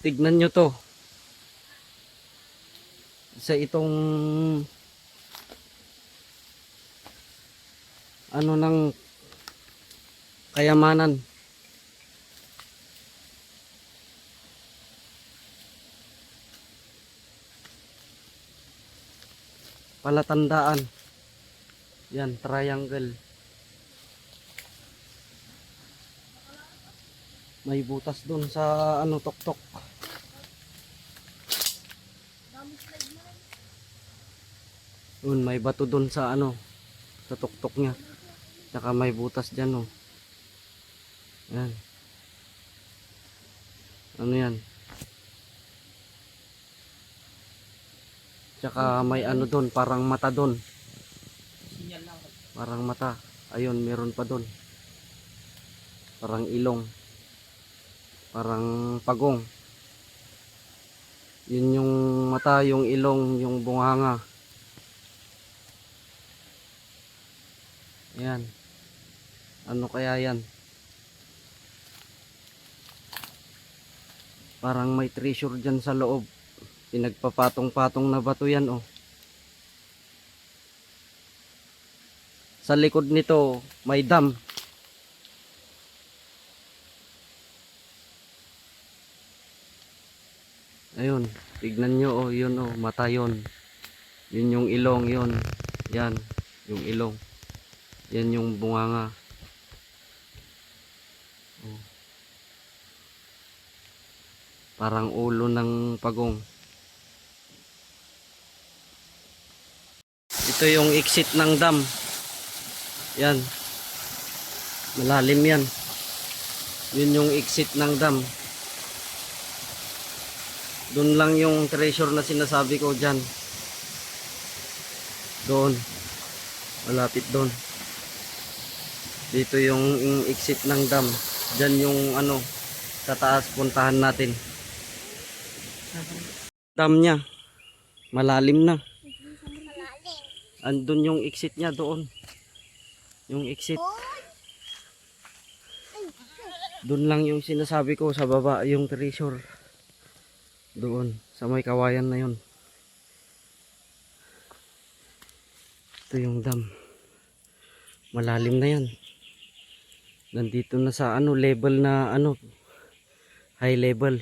Tignan nyo to. Sa itong ano ng kayamanan. Palatandaan. Yan, triangle. May butas dun sa ano tuktok. Yun, may bato dun sa ano, sa tuktok niya. Tsaka may butas dyan, oh. Yan. Ano yan? Tsaka may ano dun, parang mata dun. Parang mata. Ayun, meron pa dun. Parang ilong. Parang pagong. Yun yung mata, yung ilong, yung bunganga. Yan. Ano kaya yan? Parang may treasure dyan sa loob. Pinagpapatong-patong na bato yan, oh. Sa likod nito, may dam. Ayun, tignan nyo, oh, yun, oh, mata yun. Yun yung ilong, yun. Yan, yung ilong. Yan yung bunganga. Oh. Parang ulo ng pagong. Ito yung exit ng dam. Yan. Malalim yan. Yun yung exit ng dam. Doon lang yung treasure na sinasabi ko dyan. Doon. Malapit doon. Dito yung exit ng dam. Dyan yung ano, sa taas puntahan natin. Dam niya. Malalim na. Andun yung exit niya doon. Yung exit. Doon lang yung sinasabi ko sa baba, yung treasure. Doon, sa may kawayan na yun. Ito yung dam. Malalim na yan. Nandito na sa ano, level na ano, high level.